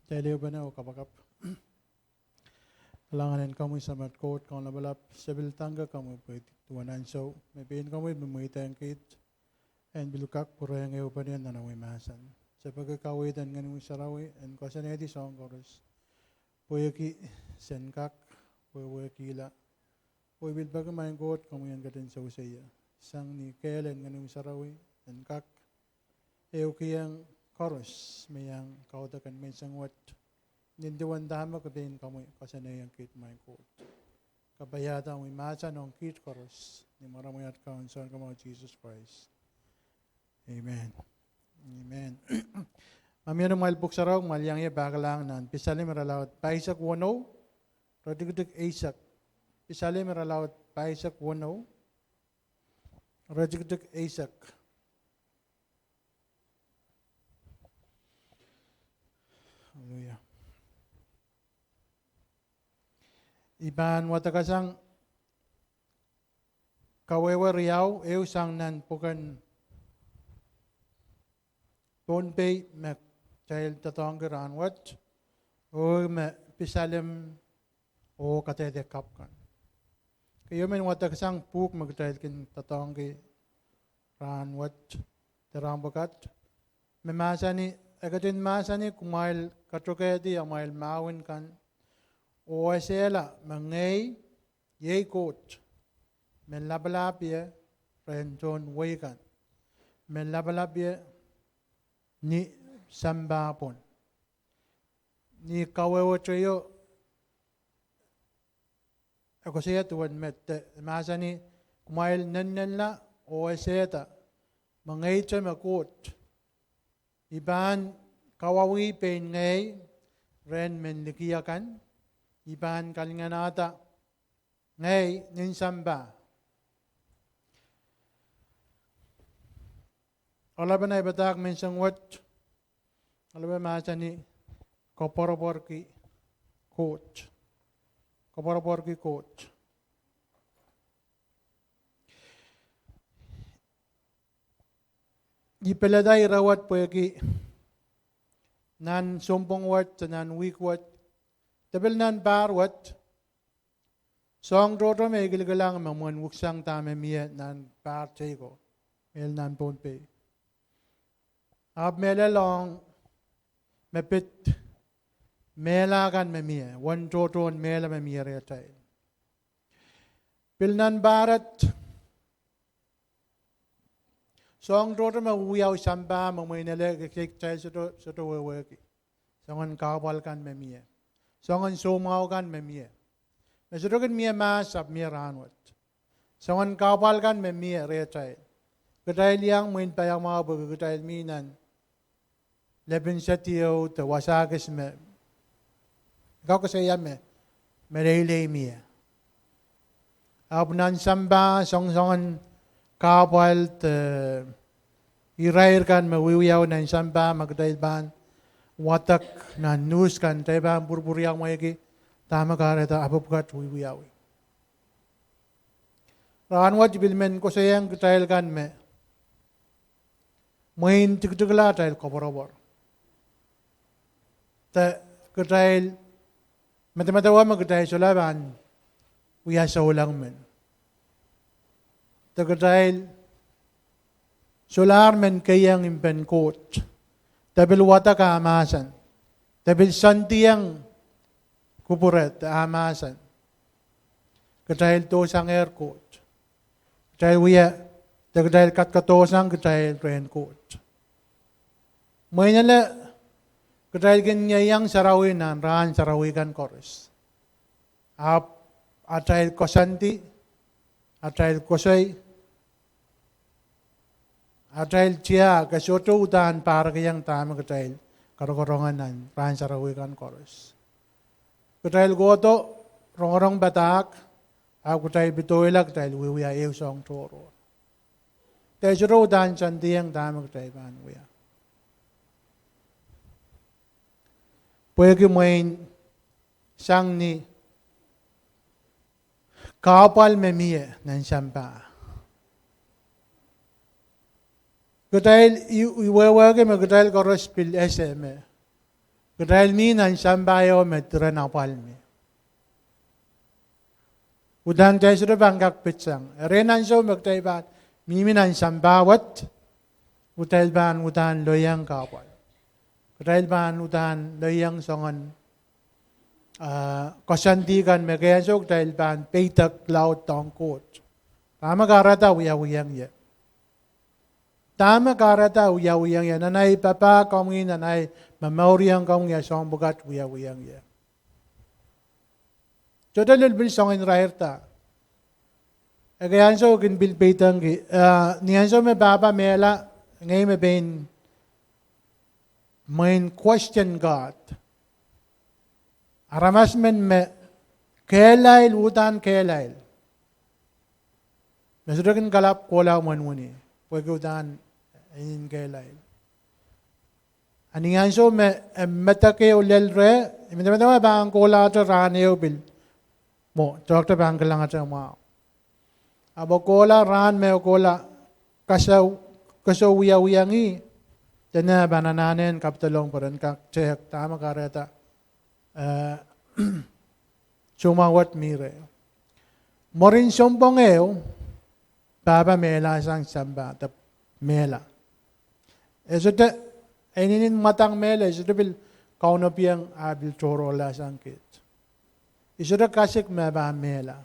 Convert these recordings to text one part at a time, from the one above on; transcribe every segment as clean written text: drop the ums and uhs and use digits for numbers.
Tayo ba na o kapakap? Alanganin kamu sa Koht kung nabalap sabil tangga kamu pwede tuwanan so may pain kamu bumuita ang kit and bilukak puro yung ewa pa niyan na naway mahasan. Sa pagkakawitan nga nung sarawi and kosa na iti song chorus puyo ki senkak puyo kila puyo bilbag maing Koht kamu yan gatin sa usaya sang ni kailan nga nung sarawi and kak ewa kiyang chorus mayang kautakan may sangwat nindiwan dama kabayin kamu kasi na yung kit may Koht kabayata ang imasa ng kit chorus ni maramay at kaunsan ka mga Jesus Christ. Amen. Amen. Mamiyan ng malbuk saraw malyang iya bakalang nan pisali maralawat paisak wano radigdig aisak pisali maralawat paisak wano radigdig aisak. Hallelujah. Iban watakasang kawewa riyaw sang nan pukan tonpay mek child tatong geran wat o me pisalem o katete kapkan kayo men watakasang puk magchild kin tatong ge ran wat terang bakat memasani agatin masani kumail katrokedi amail mawin kan o asela mangay yay Koht men labalapia renton weikan men labalapia ni sambapon ni kawewo choyo ako siya tuwan met masani kumail nannen la o aseta mangay choy Koht iban kawawi pen ngay ren men likiyakan iban kalinganata ngay ninsamba alaban ay batak men sangwat alaban masa ni Kopwoaropwoar ki Koht Kopwoaropwoar ki Koht ipeladay rawat po ki nan sumpong wat sa nan weak wat tabil nan bar wat song droto may gilgalang mamuan wuksang tame miya nan bar chayko mel nan ponpe ab melalong mepit melagan memiya wan droton mela memiya retay pilnan barat song droto mawiyaw samba mamoy nele kek chay soto weweki songan kawal kan memiya songan sumaw kan memiya mesurogan miya masap miya ranwat songan kawal kan memiya retay katay liyang muin payang mga bago katay minan leben satiyo te wasagis me ikaw kasaya me merele miya abnan samba songan kawal te irair kan mawiyaw na samba magdayil ban watak na news kan tayo ba burburyang mayagi tama ka reta apukat wiyawi ranwat bilmen ko sayang tayo kan me main tigtigla tayo Kopwoaropwoar ta katail matamatawa magtayo sulaban wiya sa ulang men ta katail solar men kayang impen Koht tabil wata ka amasan tabil santiyang kupuret amasan katahil tosang air Koht katahil wiya katahil katkatosang katahil ren Koht may nala katahil ganyayang sarawin na raan sarawigan chorus atahil kosanti atahil kosay atahil siya kasoto utan para kayang tama katahil karokorongan nan raan sarawigan chorus katahil goto rongorong batak katahil bitoilag katahil wiya ew song toro katahil soto utan santiyang tama katahil ban wiya pwede main sang ni kapal memiya nan sampa katahil iwawag magkatahil chorus pil SM Katail mi nan sambayo metra na palmi. Udan tayo sa bangkak pitsang. Renan so magtayban. Mimi nan sambawat. Utailban udan loyang kapal. Utailban udan loyang songan. Kasandigan megayasok utailban peitak laut tong Koht. Tama karata uyang ye. Tama karata uyang ye. Nanay papa kami nanay memoriang kami ya song bugat uyang ye. Jodoh lulbil songin rahirta. Agayan so kin bilpitang ki. Niyan so me baba mela ngay me bain main question God. Aramas men me kelail utan kelail. Mesurakin kalap kola manwani. Pwede utan in kelail. Aniyan so me metake ulel re. Imitamatama ba ang kola ata raneo bil. Mo, Dr. Bangka lang ata mo. Abo kola ran me kola kasaw uyangi. Tena banananen kaptalong paran kak cek tama kareta. Sumawat mire. Morin sombongeo. Baba mela sang samba tap mela. Esote eninin matang mela esote bil kaunopiang abil choro la sangkit. Esote kasik meba mela.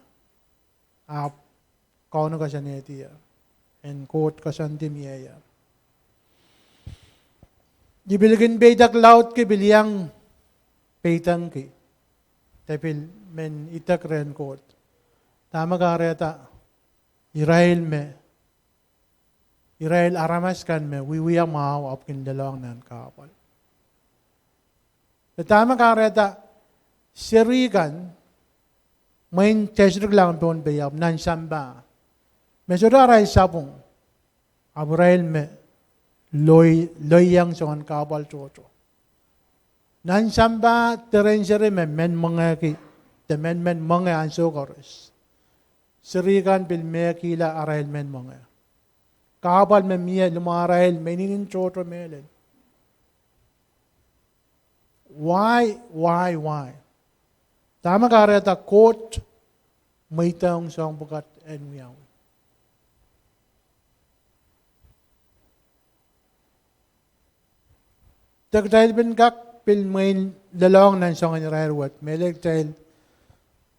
Ap kauno kasanetia. En Koht kasantimia. Dibilgin bedak laut ke biliang peitang ki. Tapil men itak ren Koht. Tama kareta. Israel aramas kan me wiwiya mau apkin dalawang nan kapal. Tama kareta sirigan main tesrik lang pon bayab nan samba. Mesoda ray sabong Abrail me loyang songan kapal chocho. Nan samba terensere me men mga ki the men mga anso koros. Sirigan bil mekila arail men mga. Kapal me miya lumarail meninin choto melen. Why? Tama kareta Koht may taong song bukat en miyaw. Tagdahil bin kak pil may lalong nan song en rarwat. Meleg dahil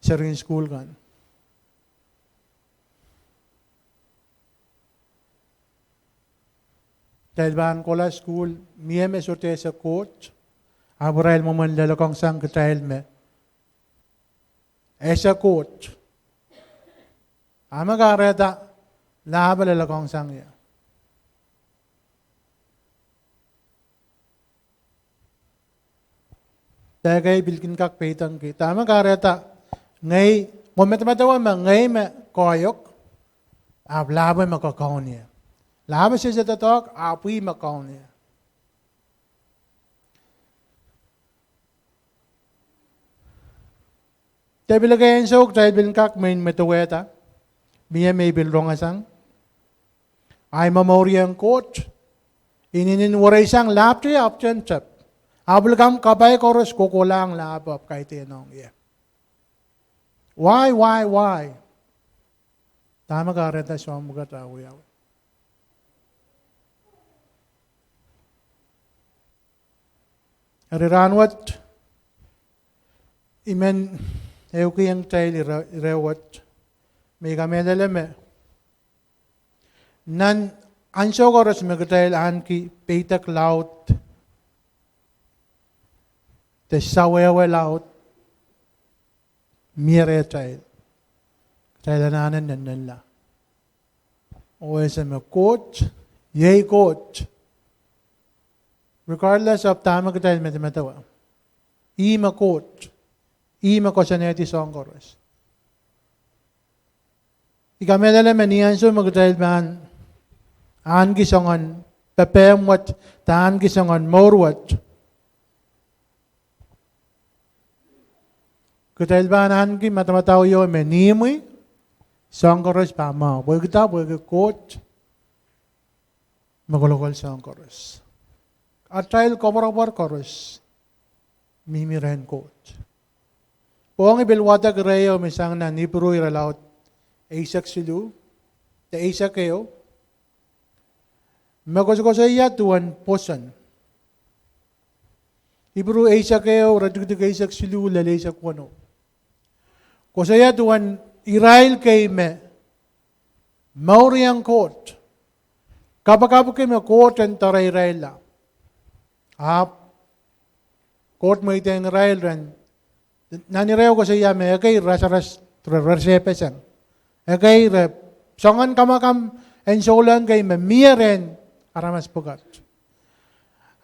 sa rin school kan. Dahil baan ko la school, miye me sote sa Koht, aburail mo man lalakong sang katahil me. Sa Koht, ama kareta, lahaba lalakong sang ya. Dahil kay bilkin kak peitang kita, ama kareta, ngay, momenta-matawa ma, ngay me koyok, lahaba makakaon niya. Lahat siya sa tatok, apoy makaw niya. Tayo bilagayan sok, tayo bilkak main metuweta. Miya may bilrong asang. Ay memoriang Koht. Ininin waray sang lapti apchen chap. Abulgam kabay koros kukulang lapap kay tinong. Yeah. Why? Tama ka rin tayo sa mga tao yaw. Riranwat, imen eukiyang tayo irewat, may kamedaleme. Nan ansyo koros magtayl anki peitak laut, te sawewe laut, mire tayo. Tayo nanan nanala. O sa mga Koht, yay Koht. Regardless of tama ka tayo matawa. Ima Koht. Ima ko sa neti song chorus. Ikamedala maniyan so magdahil man aan gisongan pepemwat taan gisongan morwat. Kudahil ba aan ki matamataw yo menimoy song chorus pa ma. Boy kita boy Koht magulokol song chorus. At trial Kopwoaropwoar chorus. mimiren Koht. Poong ibilwata kareyo misang na nipuro iralaut Aisak silu, te Aisak kayo, magkosaya tuan posan. Ibru Aisak kayo, radugdug Aisak silu, lalaysak wano. Kosaya tuan Israel kay me, mauriyang Koht. Kapag kay me Koht ang tara Israel la. Koht mo ito ang Israel rin. Naniraw ko siya me, kay rasaras, rasepesan. Kay songan kamakam en solan kay me mieren aramas pugat.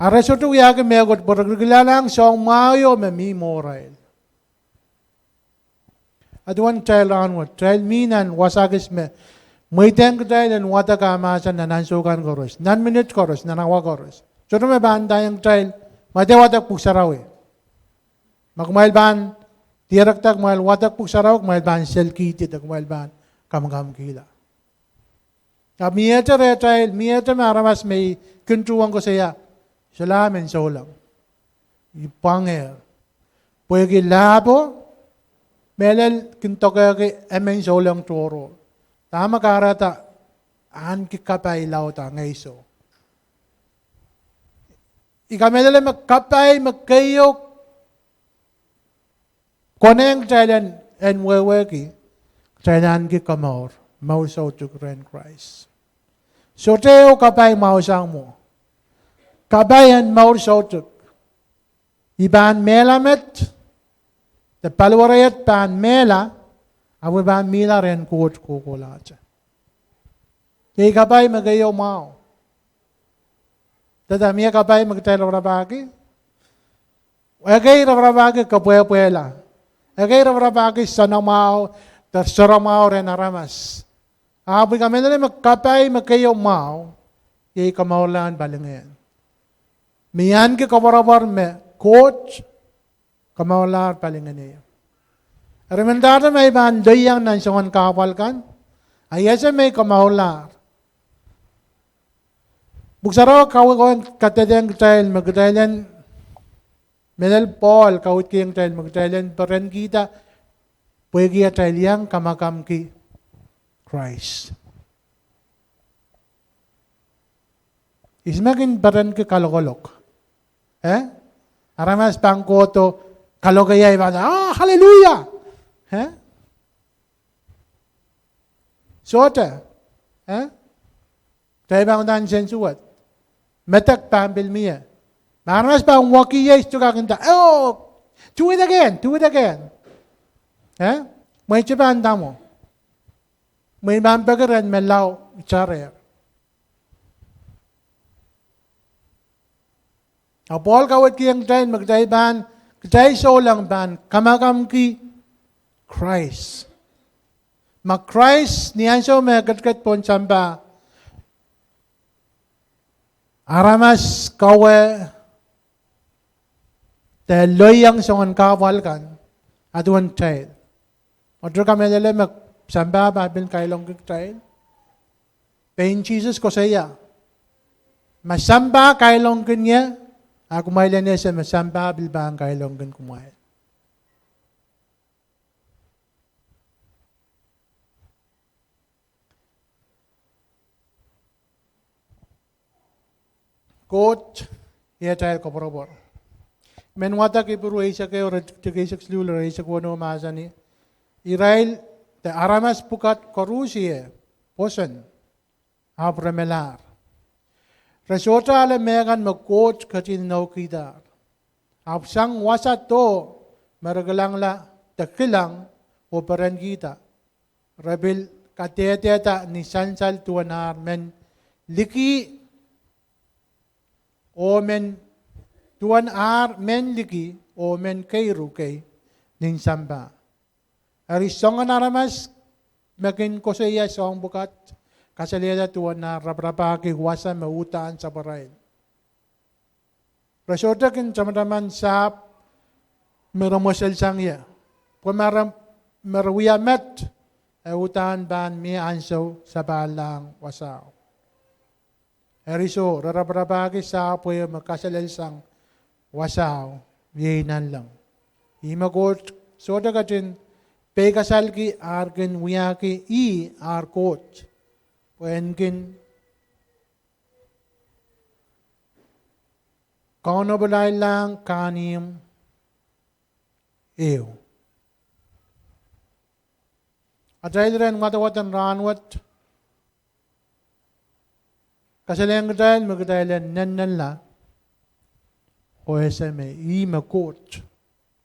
Arasotu ya ke me got porglalang song mayo me mi morail. Aduan trail onward, trail minan wasagis me. Muiteng trail en wata kamasan nanansukan koros. 9 minutes koros, nanawa koros. Soto me banda yang trail, mate watak puksarawe. Magmail ban, tiraktak mail watak puksaraw, mail ban selkiti tak mail ban. Kam kila. Miyata retail, miyata maramas may kuntuang ko saya. Salamin sa ulang. Ipangher. Pwede labo, melal kintoka ke emen sa ulang toro. Tama karata, an kikapay lauta ngayso. Ikamelala magkapay, magkayok, koneng taylan en weweki. Trainan ki kamor, mausaw to Grand Christ. So teo kapay mausang mo. Kabayan mausaw to. Iban melamet, te palwarayat pan mela, awiban mila ren Koht kukulacha. Kaya kapay magayaw mau. Tadamiya kapay magtaylo rabagi. Agay rabagi kapuya-puela. Agay rabagi sanamao, terserah mau ren aramas. Apoy kami na magkapay magkayo mau, yay kamaulan balingan. Miyan ki kawarabar me, Koht, kamaulan balingan niya. Remendada may bandayang nansangon kapal kan, ayasa may kamaulan. Buksaraw kawin katedeng tail magdailan, Menel Paul kawit kiyang tail magdailan, paren kita, pwede tayo yang kamakam ki Christ. Ismakin baran ki kalokolok. Aramas pangkoto, kalokaya iba na, hallelujah! Sota. Tayo bang nansen suwat? Metak pambil miya. Aramas pang wakiya isto kakinta, do it again. May chibanda mo. May mambagaran melaw charer. Apol kawat kiyang tayo magdaiban, katay solang ban, kamakam ki Christ. Mag-Christ, niyan siya magkatkat pon samba. Aramas kawe, dahil loyang songan kawal kan, aduan tayo. Otro kami nila magsamba babil kailong kiktail. Pain Jesus ko saya. Masamba kailong kanya. Ako mailan niya siya masamba bilbang kailong kan kumain. Koht, iya tayo Kopwoaropwoar. Menwata kipuro isa kayo, ratikisak slula, isa ko ano maasa ni. Israel, te aramas pukat korusiye, posen, abramelar. Resota ala megan mag-Koht katin naukidar. Apsang wasat to, maragalang la, takilang, o paran kita. Rabil kateteta ni sansal tuanar men, liki, o men, tuan ar men liki, o men kairu kay, ning samba. Arisongan aramas, makin ko sa iya song bukat, kasalida tuwan na rabrapaki wasa mautaan sa parail. Rasota kin samadaman sa meramosel sang iya. Kung marawiyamet, utaan ban mi ansaw sa balang wasaw. Eriso, rarabrapaki sa apoy makasalil sang wasaw, Yay nan lang. Ima Koht soda katin pekasal ki arkin wiyaki I ar Koht. Puenkin kono balay lang kanim ew. Atay rin matawatan ranwat kasaleng katay magkataylan nan la o esame ima Koht.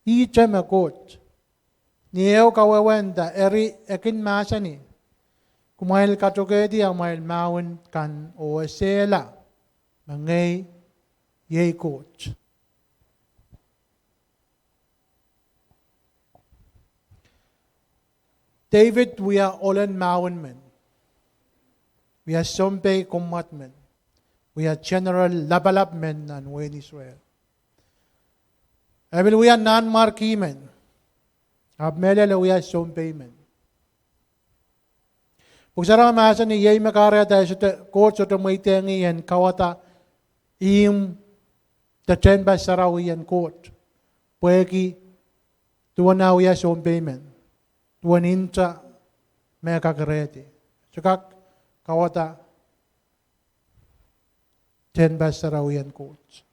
Ichama Koht. Niyo kawawenda eri ekin masani. Kumail katokedi amail mawin kan o esela mangay yay Koht. David, we are olen mawin men. We are sompe kumat men. We are general labalab men and we in Israel. I mean, we are non-marquee men. Abmelele we are sompe men. Pugsara masa ni yay makara tayo sa Koht sa tumaytengi yan kawata iyong tachen ba sarawi yan Koht. Pueki tuwan na we are sompe men. Tuwan inta may kakarete. Sakak kawata ten ba sarawi yan Koht.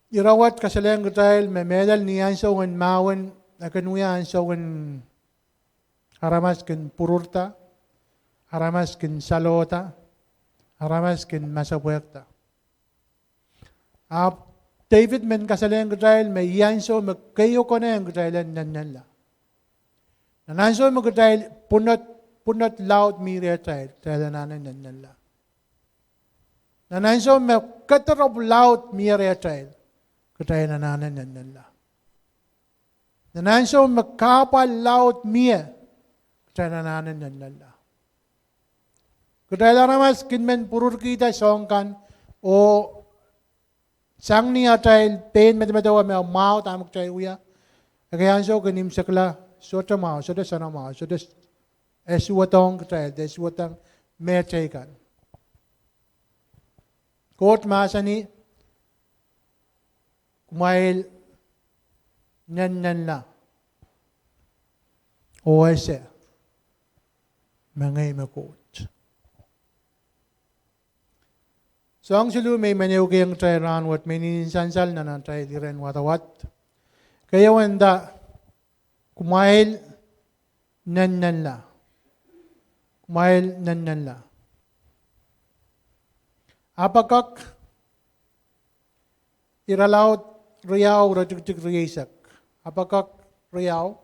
Irawat kasaleng katayl may medal niyan sa wan mawan na kanuyan sa wan haramas kin pururta, haramas kin salota, haramas kin masabwekta. David men kasaleng katayl may iyan sa magkayo ko na yung kataylan nanala. Nananso mo katayl punot loud miri katayl, kataylan nanan nanala. Nananso mo katarap loud miri katayl, katay nananan nanala. Nananso magkapal laut miya, katay nananan nanala. Katay laramas kinmen purur kita songkan o sang niya tay pain medmetawa me mau tamuk tay uya. Kaya so kanim sakla sota mau sota sana mau sota eswatong katay deswatang me kan. Koht masani kumail nan la o ese mangay makot. So ang sulu may maniw kayang try ranwat may nininsansal na try diren watawat. Kaya wanda kumail nan la. Kumail nan la. Apakak iralaut riyaw rajugtig riyasak. Apakak riyaw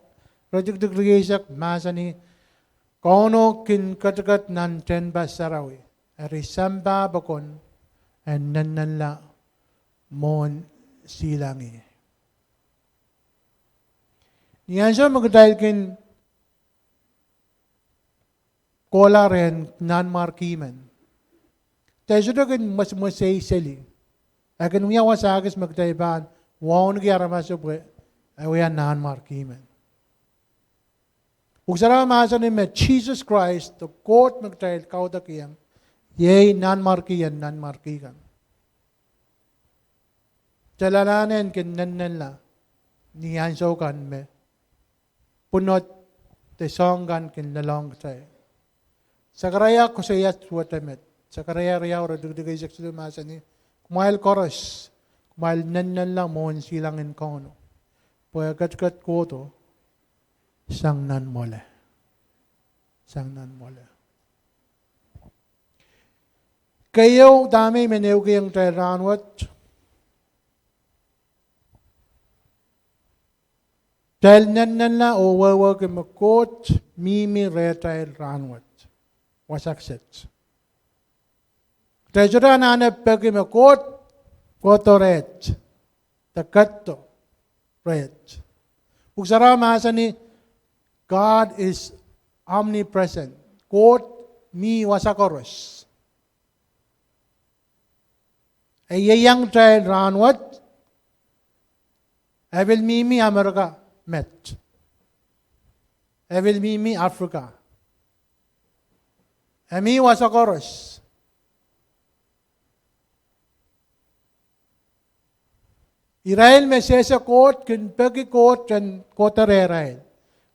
rajugtig riyasak masani kono kin katagat nan ten basarawi. Arisamba bakon and nanala mon silangi. Niyan siya magdahil kin kola rin non-marquee man. Tayo siya kin mas masay sili. Akin uya wasagis magdahil wawn kiyara masubwe ay uya non-marquee man. Ugsara masa ni me Jesus Christ to Koht magdahil kauda kiyang yay non-marquee yan non-marquee kan. Jalalanen kin nanan la niyan siya kan me punot te songgan kin lalong tay. Sakaraya ko sa yat watamet. Sakaraya riyaw radugdugay sa masa ni kumail chorus. Kumail nanan lang mohon silangin kono. Puya kat ko to sang nan mole. Sang nan mole. Kayo dami menew kayang tay ranwat. Dahil nanan la o wawa ke makot mimi retay ranwat. Wasakset. Treasure na pagi makot koto ret. Takato ret. Ugsara masa ni God is omnipresent. Koht mi wasakoros. Ayayang tay ranwat. I will mimi America met. I will mimi Africa. Ami wasakoros. Israel में से ऐसा coat किन पकी coat जन कोटर Israel.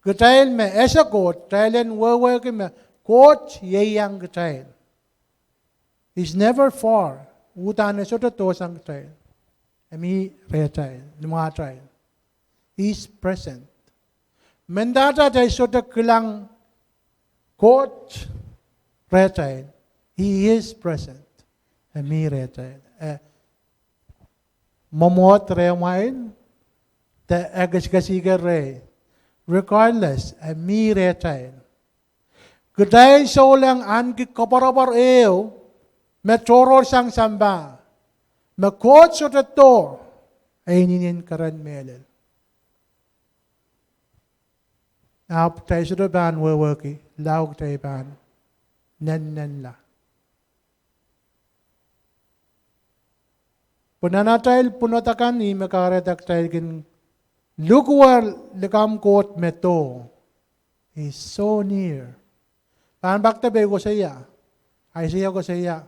Israel में ऐसा coat Israel वर के में कोट ये yang Israel. He's never far. Utan soto to sang Israel. Ami re Israel, lima Israel. He's present. Mendata tay soto kilang coach re Israel. He is present. Ami re Israel. Momot re main. Te agas-gasiga re. Regardless, ami re Israel. Gday so lang an ki kaparabar eo. Metroror sang samba. Makot so tato. Ay ninin karan melel. Ap tayo sa ban wawaki. Laog tayo ban. Nan la. Punanatayl punatakan ni makaratak tayo kin lukwar likam kot meto. He's so near. Pan baktabe ko sa iya. Ay siya ko sa iya.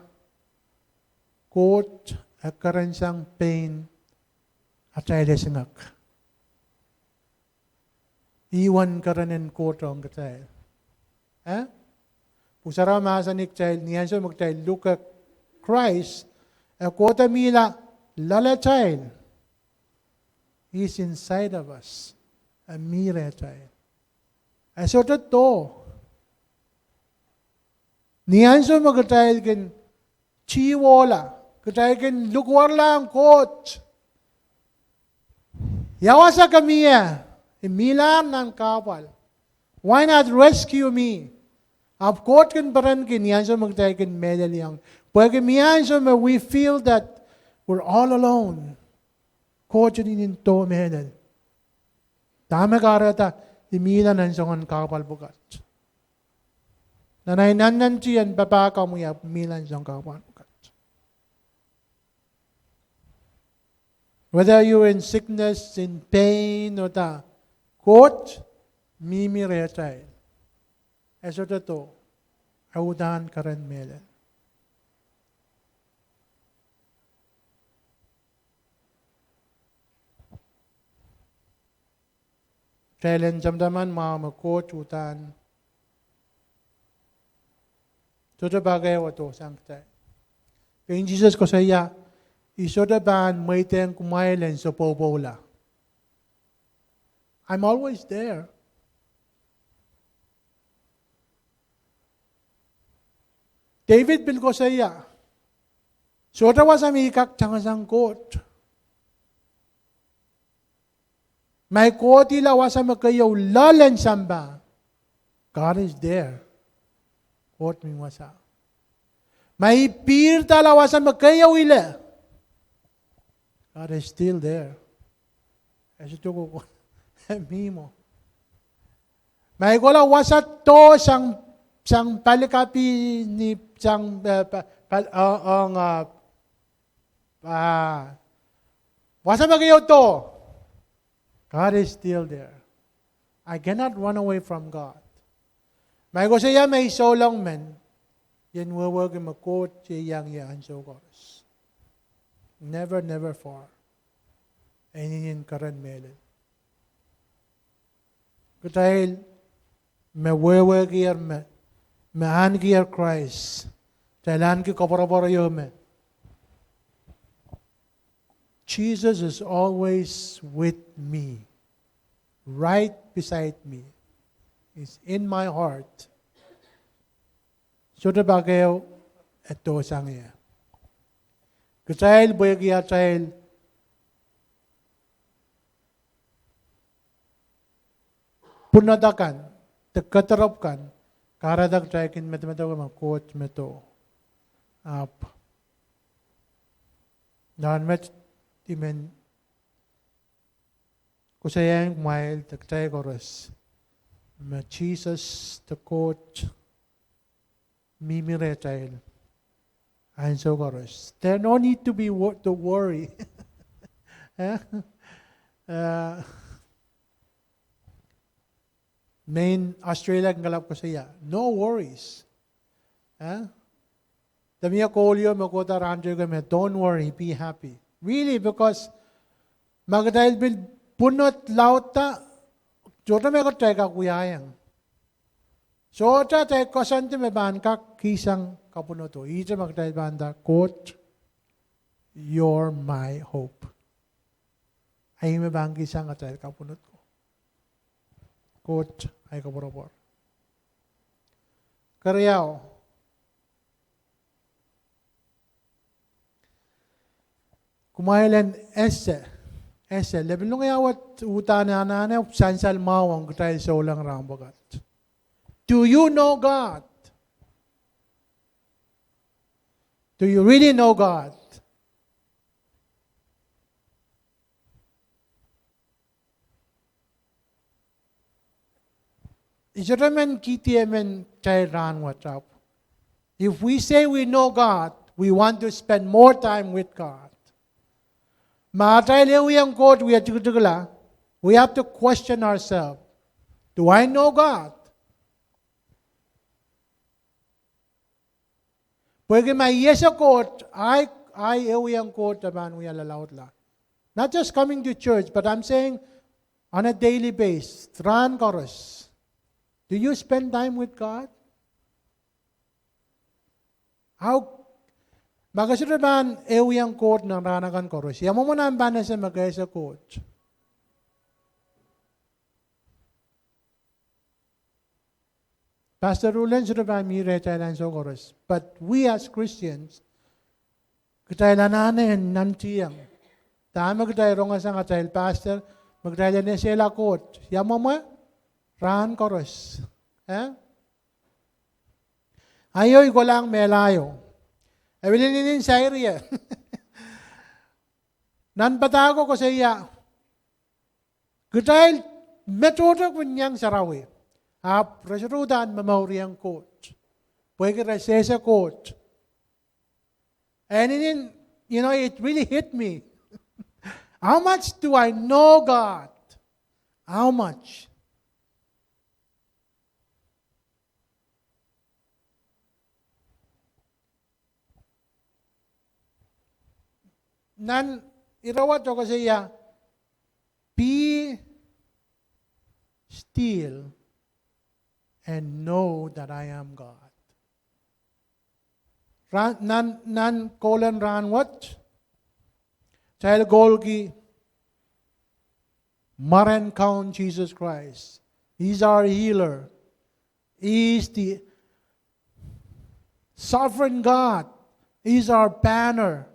Kot akaran sang pain at tayo desingak. Iwan karanin kotong katay. Pusara masanik tayo, niyan siya magtayo, look at Christ, kota mila, lala tayo. He's inside of us. Amira tayo. So to. Niyan siya magtayo kin, chiwola, katay kin, lukwar lang, coach. Yawasa kami Milan ng kapal. Why not rescue me? Ab kot kin paran kin yan so magtay kin medal yang. Pwede miyan so we feel that we're all alone. Kot yun to medal. Tama karata Milan ng songan kapal bukat. Nanay nanan siyan papaka mo ya Milan song kapal bukat. Whether you're in sickness, in pain, or ta, Kot, mimi retay. Eso to, audan karan melen. Telen jamdaman mga kot utan. Toto bagay wato sangtay. Kaya Jesus ko sa iya, isodaban may tayong kumailan sa popola. I'm always there. David bin ko sa iya. Sota was amikak changasang kot. May kot ila was amakayaw lalan samba. God is there. Kot mi wasa. May pir tala was amakayaw ila. God is still there. Kasi ito ko mimo. May kola wasat to sang palikapi ni sang wasa magayo to. God is still there. I cannot run away from God. May ko siya may solong men. Yan wawag makot siya yang so goes. Never far. Ayun karan melen. Dahil mewewegir meangir Christ. Dahilan ki kaparabaryo me. Jesus is always with me. Right beside me. He's in my heart. So the bagayo ito sang iya. Dahil boyagya dahil punadakan, katarapkan, karadag taykin meto mga coach meto. Dan met timen kusayang mail taktay koros. Ma Jesus the coach mimire tayo. And so koros. There no need to be to worry. Main Australia galap ko siya. No worries. Damiya kolyo makota ranjo kami. Don't worry, be happy. Really, because Magdahil bil punot lauta, jota me ko teka kuyayang. So ta te kosanti me ban kak kisang kapunoto. Ija magdahil banda, Koht, you're my hope. Ay me ban kisang atay kapunot ko. Koht ay Kopwoaropwoar. Karyaw. Kumailan esse. Lebilong yawat utana na sansal mawang kutay sa ulang rambagat. Do you know God? Do you really know God? Israman kitiemen chay ran watap. If we say we know God, we want to spend more time with God. We have to question ourselves. Do I know God? Porque may yesa Koht, I ewiyang Koht aban we allowed la. Not just coming to church, but I'm saying on a daily basis. Tran koros. Do you spend time with God? How Magasudaban ewiyang Koht ng ranakan koros. Yamo mo na ang banas sa magaysa Koht. Pastor Rulen sudaban mi retailan so koros. But we as Christians, katailananin nantiyang. Tama katay rongas ang katail pastor, magtailan na sila Koht. Yamo mo, ran koros. Ayoy ko lang melayo. Abilinin sa area. Nanbatago ko sa iya. Katail metoda ko niyang sarawi. Prasurudan mamawriyang Koht. Pwede resesa Koht. And then, it really hit me. How much do I know God? How much? Nan irawat ko sa iya, be still and know that I am God. Nan kolan ran what? Child golgi maran count Jesus Christ. He's our healer. He's the sovereign God. He's our banner.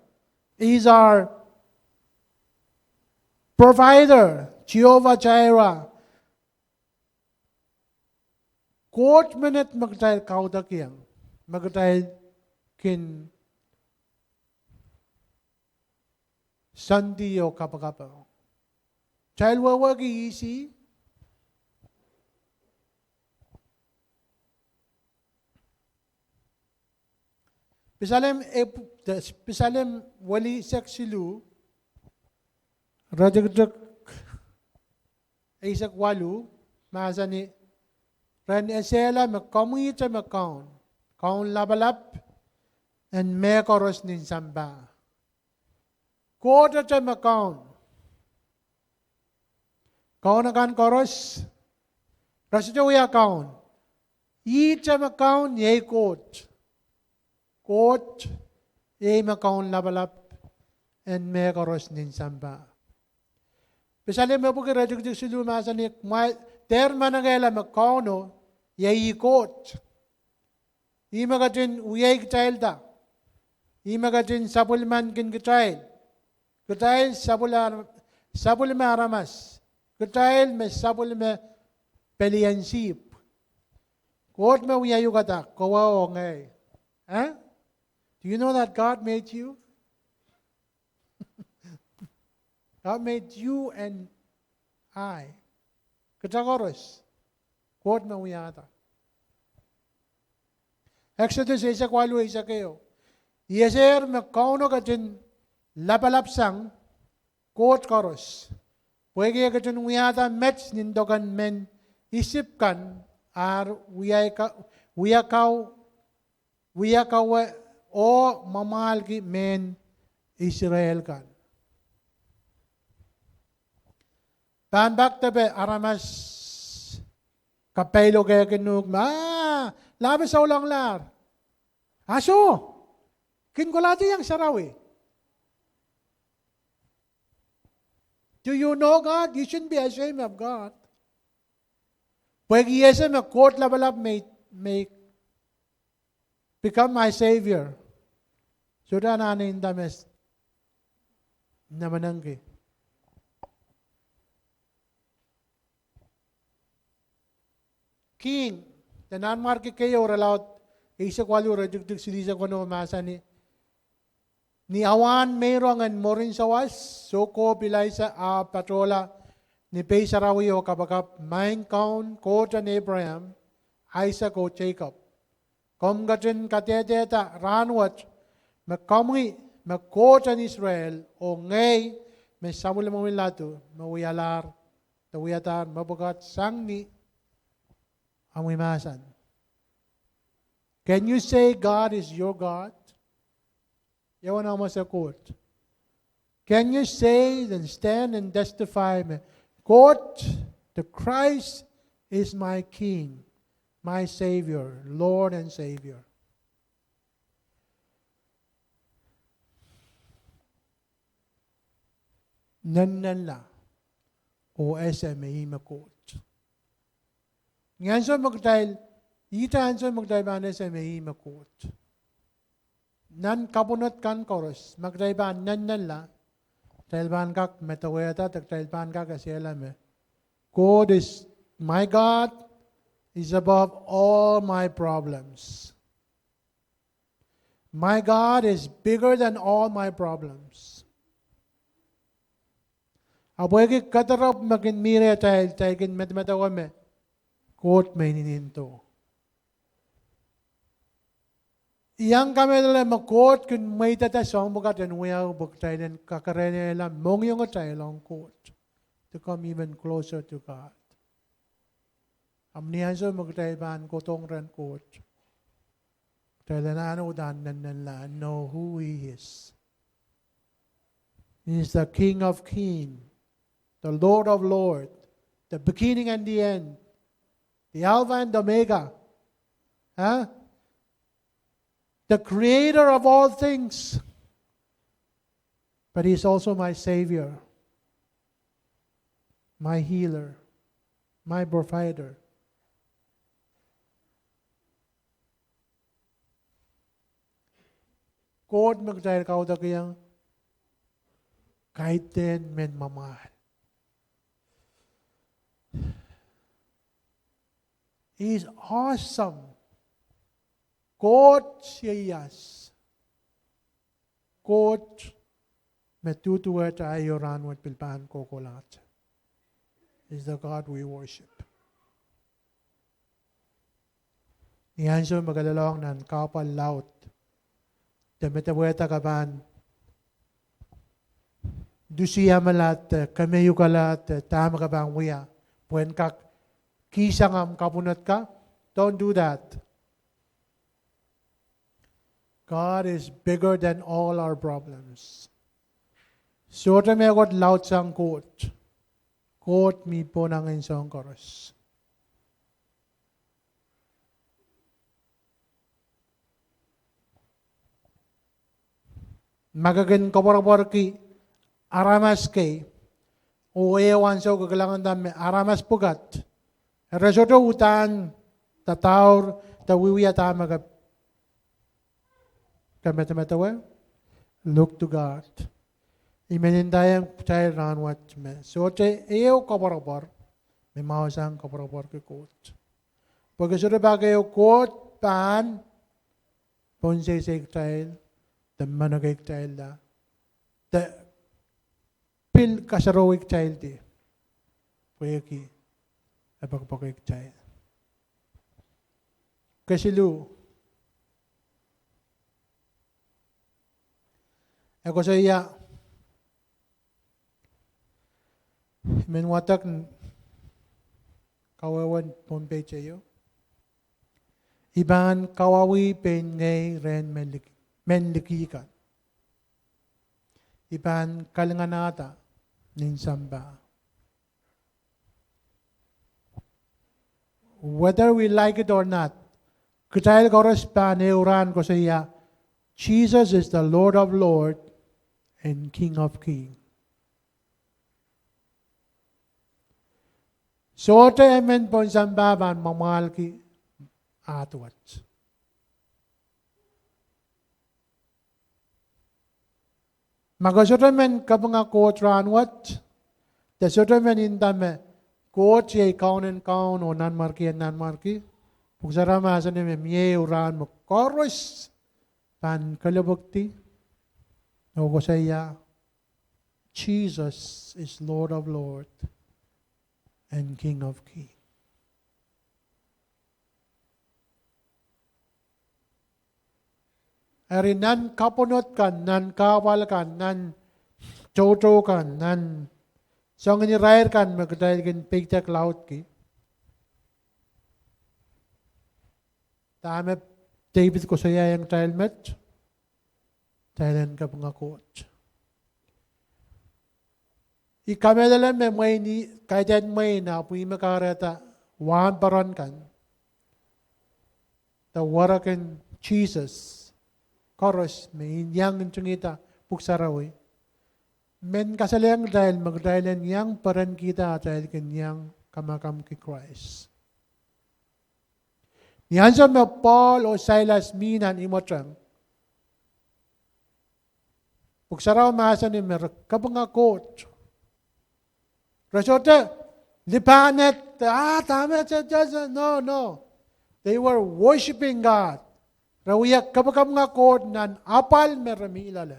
He's our provider, Jehovah Jireh. Koht minute magtay kaudak yang, magtay kin sandi o kapakapa. Child wawagi isi. Pisalem wali seksilu, rajagdag isak walu, masani, ran esela makamita makaun, kaun labalap, and mekoros nin samba. Kota cha makaun, kaun akan koros, rasjawiya kaun, icha makaun yay Koht. Koht, yay makaun labalap, and mekoros nin samba. Pisalim mo po kaya rajagdag silu masani, terma na gala makauno, yay Koht. Imagatin uyay child da. Imagatin sabulman kin child. Child sabul aramas. Child me sabul me peliansip. Koht me uyay yugata, kawa o ngay. Huh? Do you know that God made you? God made you and I. Katagoros. Koht me uyata. Exodus isa kwalu isa kayo. Yeser me kauno katin lapalapsang Koht koros. Pwede katin uyata mets nindogan men isipkan ar uyakaw o mamal ki men Israel kan. Pan bak tabi aramas kapelo kaya kinug labis sa ulang lar. Aso, kinkulati yang sarawi. Do you know God? You shouldn't be ashamed of God. Pwede yesa na Koht labalab may become my Savior. Sudah na dames namanangki. King, tanan marki kayo relaut isa kwali rejected silisa ko no masa ni awan mayroong ang morin sawas so ko pilay sa patrola ni Pei Sarawi o kabagap main kaun Koht and Abraham Isaac o Jacob. Kom gatin katedeta ranwat makamui Koht and Israel o ngay may samula mo milato mawiyalar tawiyatar mabugat sangni amimasan. Can you say God is your God? Yawan naman sa Koht. Can you say and stand and testify, Koht, the Christ is my King, my Savior, Lord and Savior. Nanala o SMA Koht. Ngayon sa magdahil, itaan sa magdahil ba na SMA Koht. Nan kabunot kan koros magdaiban nanala tailban kak metaweta tak tailban kak asiela God is my God is above all my problems. My God is bigger than all my problems. Aboy katarap magin mire taigin metawame Koht may nininto. Iyang kami nila Koht kung may tatasong bukat and we are buktay and kakarene nila mong yung atay lang Koht to come even closer to God. Amnihan so magtay ban kotong ran Koht. Tala na ano dan nila know who He is. He is the King of Kings, the Lord of Lords, the beginning and the end, the Alpha and the Omega. The creator of all things. But He's also my Savior, my healer, my provider. Koht magdahil kauda kayang kahit din men mamahal. He's awesome. Koht siyas. Koht metutuwa tayo ranwat pilpan kokolat. Is the God we worship. Iyan siya magalalong nan kapal laut. Demetaweta kaban. Dusiya malat, kamayo kalat, tama ka bang wiya. Puen kak kisangam kapunat ka. Don't do that. God is bigger than all our problems. So may got laut sang Koht. Koht mi po nang insong koros. Magagan Kopwoaropwoar ki aramas kay o ewan so kagalangan dami aramas pugat. Resoto utan tataur tawiwiya tama Kametametawa, look to God. Imenindayang tayo ranwat me. So te eo Kopwoaropwoar, may mahusang Kopwoaropwoar ke Koht. Pagkasuda bagay o Koht pan, ponsay sa iktail, damman na iktail da. The pil kasaro iktail di. Pweki, apagpag iktail. Kasilu, ako sa iya, minwatak kawawan pompay chayo. Iban kawawi pen ngay ren menlikikan. Iban kalanganata ninsamba. whether we like it or not, katail korrespan euran ko sa iya, Jesus is the Lord of Lords and King of Kings. So te amen po sambaban mamahal ki atwat. Magasotamen kapanga Koht ranwat, the sotamen indame Koht ye kaunen kaun o nan marki, pugsarama sa nime miye uran mo koros pan kalabukti, o ko sa iya, Jesus is Lord of Lords and King of Kings. Ari nan kapunot kan, nan kawal kan, nan jojo kan, nan song ni rair kan magdahil kin pigta cloud ki. Tama David ko saya yang child met, Thailand ka mga Koht. Ikamadalan me may ni kaitan may na pui makarata wan paran kan. The warakan Jesus. Koros may yang chungita puksarawi. Men kasalayang dahil magdahilan yang paran kita dahil kanyang kamakam ki Christ. Niyansa me Paul o Silas minan imotrang. Puksaraw maasa ni mer kapanga Koht. Rasote lipanet tama no. They were worshiping God. Rawiyak kapag mga Koht nan apal merami ilala.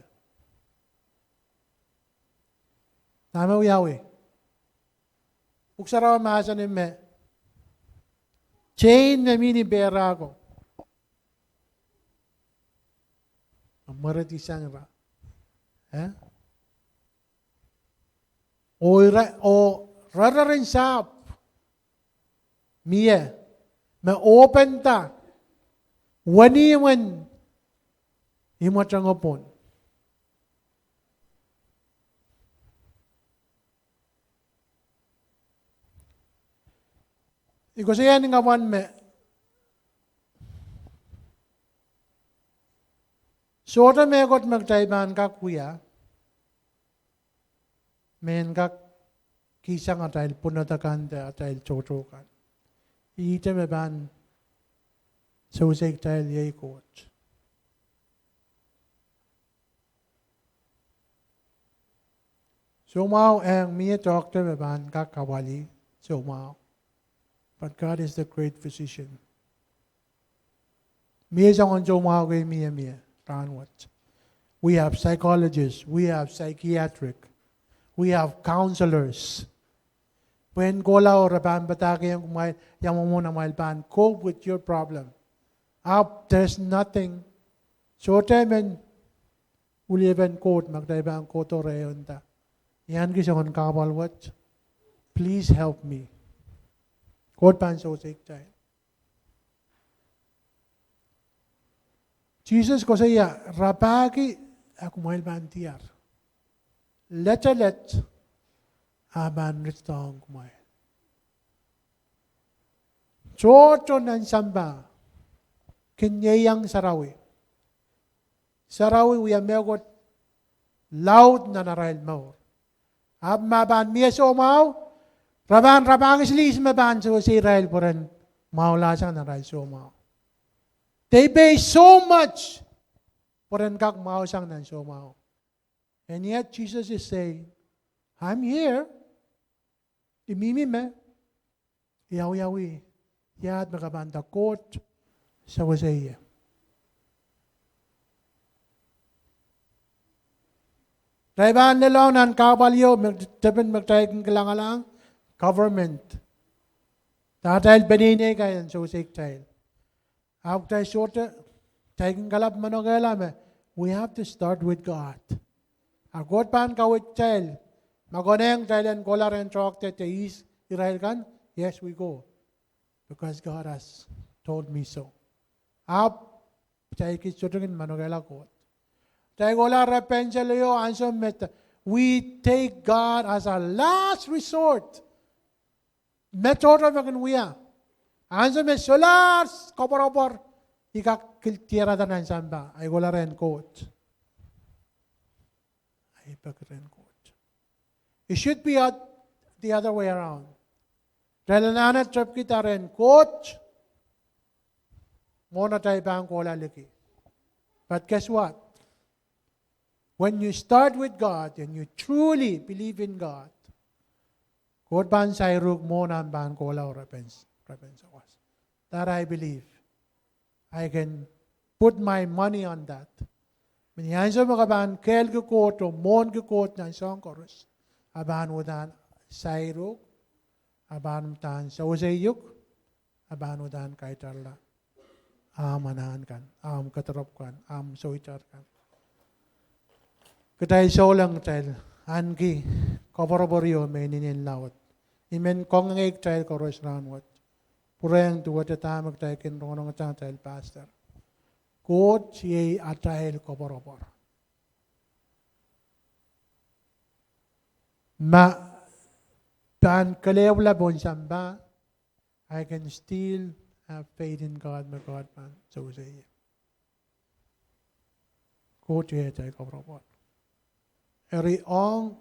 Tama uyawi. Uksaraw mahasa ni me. Chain na mini bera ko. Amarati sang ra. O rara rin sap. Miye. Ma-open ta. Wani man imatrang opon. Iko saya ni ngawan me. Sota me got magtayban ka kuya. Men kak kisang atayl punatakan te atayl chochokan. Ite me ban so say tail yay Koht. So mau ang miya doctor ban kakawali so mau. But God is the great physician. Miya sang so mau kay miya ranwat. We have psychologists, we have psychiatric, we have counselors. When gola or raban batake yung kumail, yung mo na mailban, cope with your problem. There's nothing. So temen uliven Koht magdaiba ang koto reyon ta. Yan kisa kon kabalwat. Please help me. Koht pan so sick tayo. Jesus ko saya rapaki ako mahal bantiar. Let aban ritong kumail. Chocho nan samba. Kenyayang Sarawi. Sarawi we are megot loud na narail maur. Ab maban miya so mau. Rabang islis maban so si Israel poran maula sang narail so mau. They pay so much poran kak mau sang nan so mau. And yet Jesus is saying, I'm here. Imimi me. Yawi. Yad magabanda Koht. Sa wasaya. Raiban nilaw nan kabalyo, magtaban magtayang kalangalang, government. Tatayal banine kayan sa usik tayo. After shorter, tayang kalap manogalame, we have to start with God. Agot pan kawit tayo, magoneng tayo and kolar and chalk te is Israel kan? Yes, we go. Because God has told me so. Up, tayo kisutungin manogala Koht. Tayo wala repensalayo answer met. We take God as our last resort. Metoro makin wiya. Anso me solars, Kopwoaropwoar, ikak kiltira tanan samba, ay wala rin Koht. Ay pagren Koht. It should be the other way around. Dahil trip kita rin Koht, muna tayo bang ko lalaki. But guess what? When you start with God and you truly believe in God, Koht ban sayrug mo nan ban ko la repens awas. That I believe. I can put my money on that. Minyan sa mga ban kel ke Koht o mon ke Koht na isang chorus. Aban udan sayrug, aban udan sa usayuk, aban udan kay tarla. Manahan kan, katarap kan, soitar kan. Katay so lang tayo, anki, Kopwoaropwoar may ninin lawat. Imen kong ngayik tayo koros ranwat. Pureng tuwa tatamag tayo kinrong ng tayo pastor. Koht siya atahil Kopwoaropwoar. Pan kalewla bon samba, I can still have faith in God, my God, man. So say it. Koht siya tayo Kopwoaropwoar. Eri ong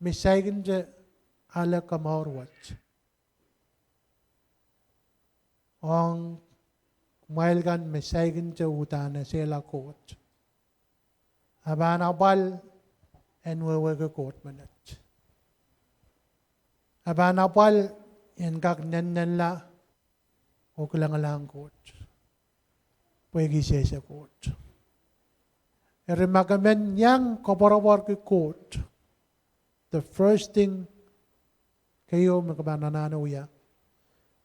misaikin je ala kamawat. Ong mailgan misaikin je utana sila Koht. Aban abal en wewe ke Koht manat. Aban abal en kak nen la o kelang Koht. Pwegi siya Koht. Eri magamen yang Kopwoaropwoar ke Koht. The first thing kayo magabananano ya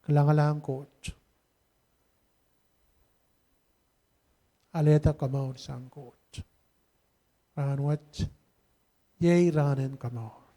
kelang Koht. Aleta kamao sang Koht. Ranwat yay ranen kamao.